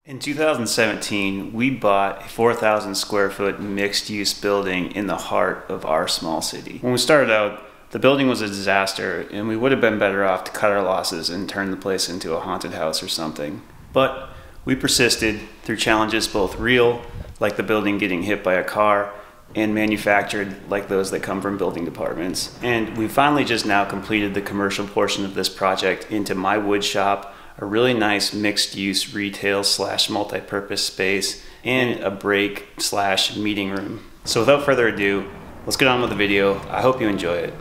In 2017, we bought a 4,000 square foot mixed-use building in the heart of our small city. When we started out, the building was a disaster and we would have been better off to cut our losses and turn the place into a haunted house or something. But we persisted through challenges both real, like the building getting hit by a car, and manufactured, like those that come from building departments. And we finally just now completed the commercial portion of this project into my wood shop, a really nice mixed-use retail / multi-purpose space, and a break / meeting room. So without further ado, let's get on with the video. I hope you enjoy it.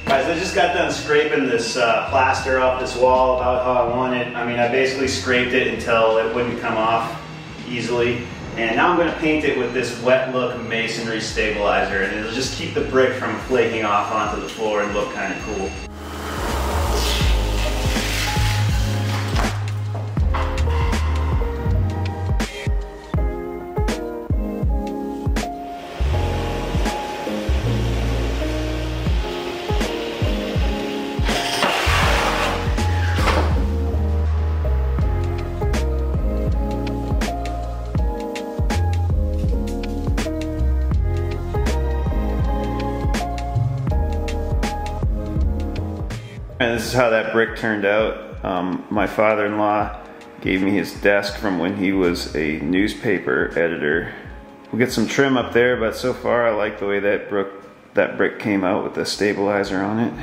Guys, I just got done scraping this plaster off this wall about how I want it. I mean, I basically scraped it until it wouldn't come off easily. And now I'm going to paint it with this wet look masonry stabilizer, and it'll just keep the brick from flaking off onto the floor and look kind of cool. And this is how that brick turned out. My father-in-law gave me his desk from when he was a newspaper editor. We'll get some trim up there, but so far I like the way that brick came out with the stabilizer on it.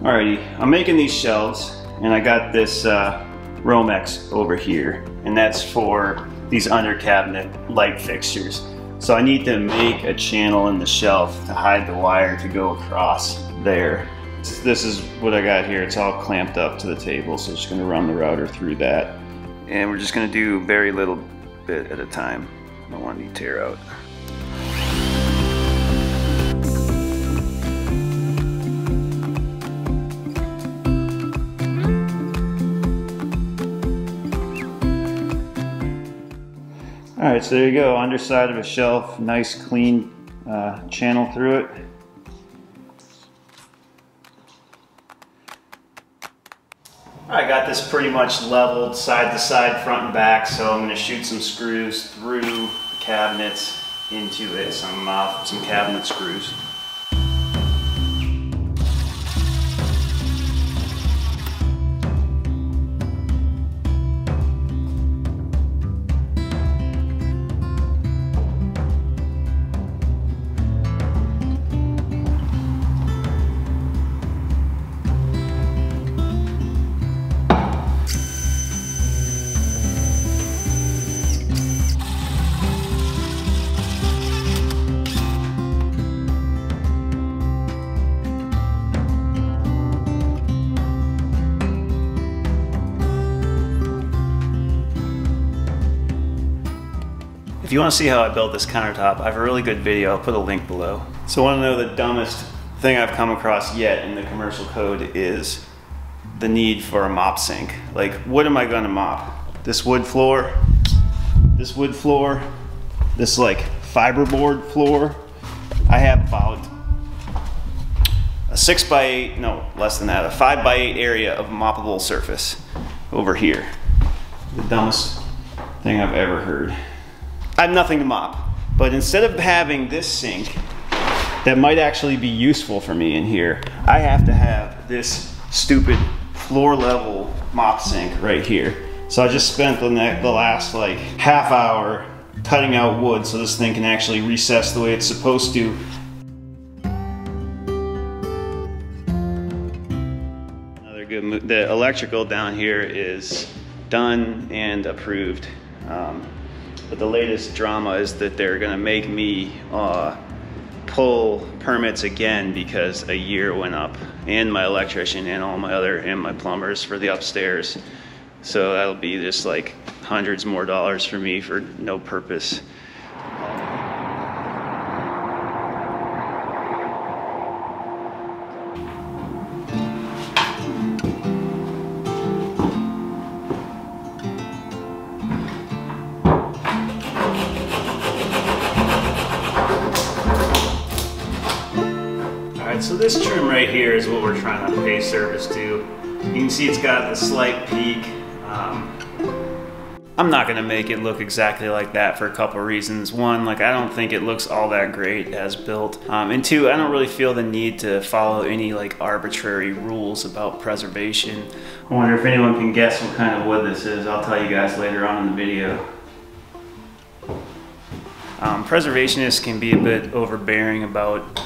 Alrighty, I'm making these shelves, and I got this Romex over here, and that's for these under cabinet light fixtures. So I need to make a channel in the shelf to hide the wire to go across there. This is what I got here. It's all clamped up to the table, so I'm just going to run the router through that. And we're just going to do very little bit at a time. I don't want any tear out. Alright, so there you go, underside of a shelf, nice clean channel through it. I got this pretty much leveled side to side, front and back, so I'm going to shoot some screws through the cabinets into it, some cabinet screws. you want to see how I built this countertop, I have a really good video. I'll put a link below. So want to know the dumbest thing I've come across yet in the commercial code is the need for a mop sink. Like, what am I going to mop? This wood floor, this like fiberboard floor. I have about a 6x8, no, less than that, a 5x8 area of moppable surface over here. The dumbest thing I've ever heard. I have nothing to mop, but instead of having this sink that might actually be useful for me in here, I have to have this stupid floor level mop sink right here. So I just spent the last like half hour cutting out wood so this thing can actually recess the way it's supposed to. Another good move. The electrical down here is done and approved. But the latest drama is that they're gonna make me pull permits again because a year went up, and my electrician and all my plumbers for the upstairs. So that'll be just like hundreds more dollars for me for no purpose. So this trim right here is what we're trying to pay service to. You can see it's got a slight peak. I'm not gonna make it look exactly like that for a couple of reasons. One, like I don't think it looks all that great as built. And two, I don't really feel the need to follow any like arbitrary rules about preservation. I wonder if anyone can guess what kind of wood this is. I'll tell you guys later on in the video. Preservationists can be a bit overbearing about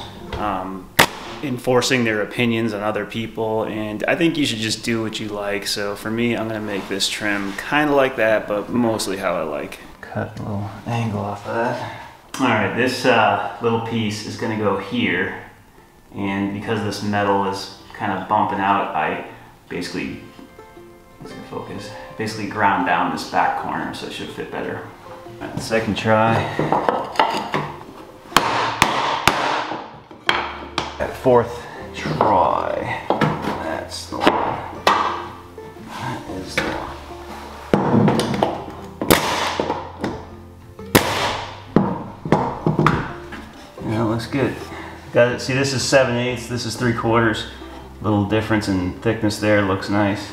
enforcing their opinions on other people, and I think you should just do what you like. So for me, I'm gonna make this trim kind of like that, but mostly how I like. Cut a little angle off of that. All right, this little piece is gonna go here, and because this metal is kind of bumping out, I basically, let's get focus, basically ground down this back corner so it should fit better. All right, second try. That fourth try, that's the one. That is the one. Yeah, looks good. Got it. See, this is 7/8, this is 3/4. Little difference in thickness there, looks nice.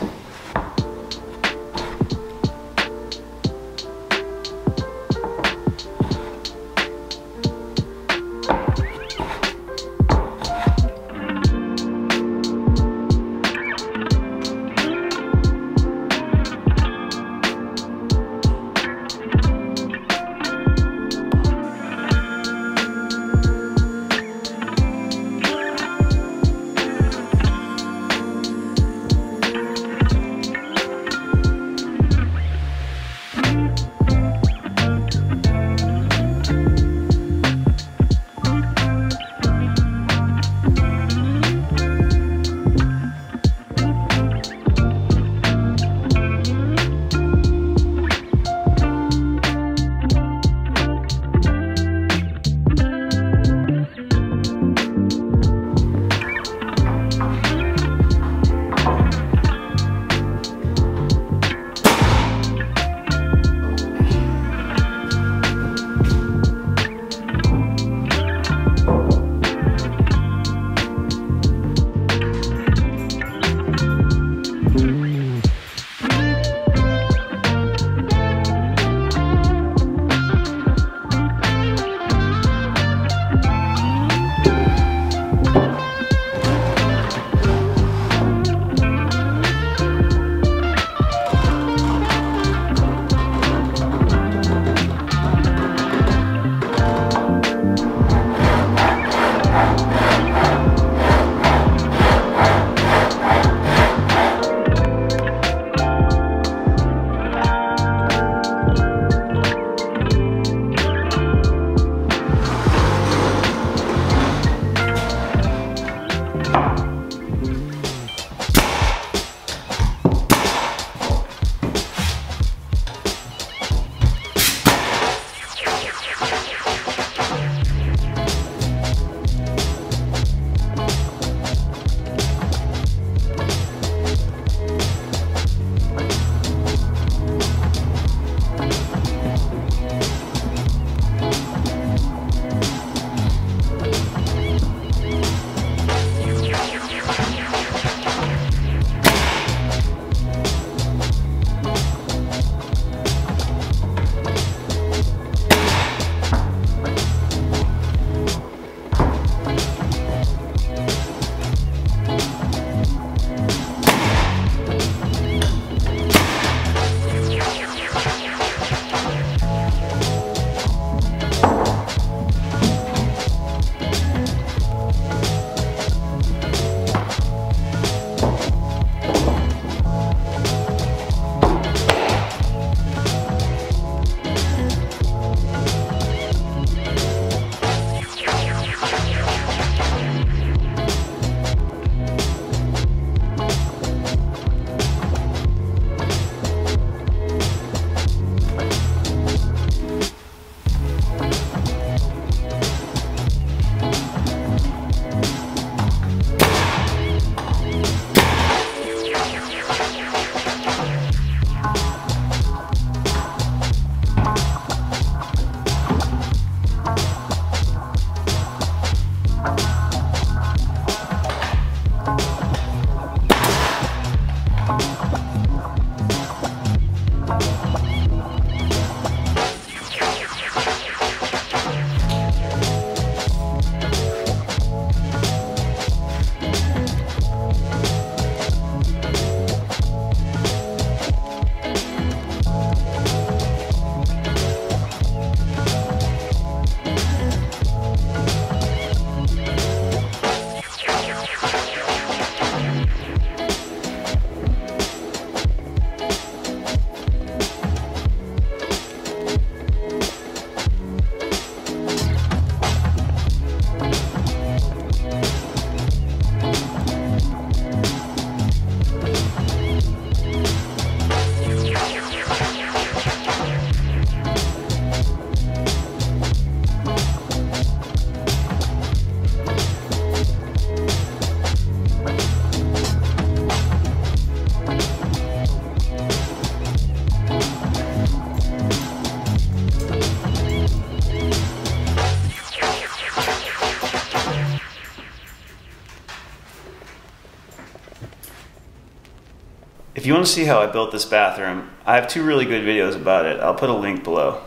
If you want to see how I built this bathroom, I have 2 really good videos about it. I'll put a link below.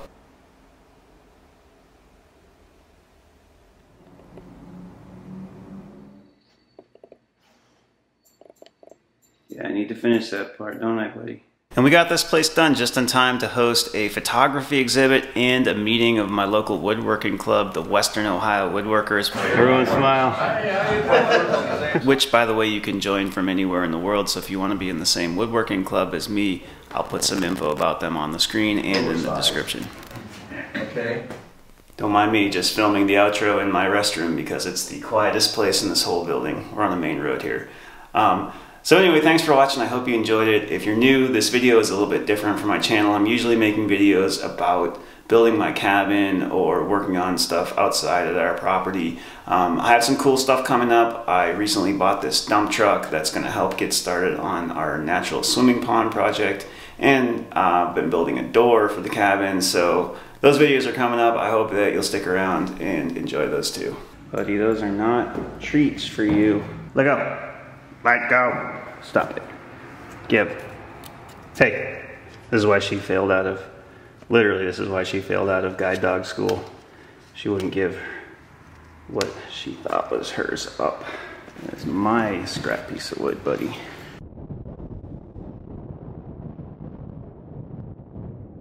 Yeah, I need to finish that part, don't I, buddy? And we got this place done just in time to host a photography exhibit and a meeting of my local woodworking club, the Western Ohio Woodworkers. Everyone smile. Which, by the way, you can join from anywhere in the world, so if you want to be in the same woodworking club as me, I'll put some info about them on the screen and in the description. Okay. Don't mind me just filming the outro in my restroom because it's the quietest place in this whole building. We're on the main road here. So anyway, thanks for watching. I hope you enjoyed it. If you're new, this video is a little bit different from my channel. I'm usually making videos about building my cabin or working on stuff outside of our property. I have some cool stuff coming up. I recently bought this dump truck that's going to help get started on our natural swimming pond project, and I've been building a door for the cabin. So those videos are coming up. I hope that you'll stick around and enjoy those too. Buddy, those are not treats for you. Let go. Let go. Stop it. Give. Hey, this is why she failed out of, literally this is why she failed out of guide dog school. She wouldn't give what she thought was hers up. That's my scrap piece of wood, buddy.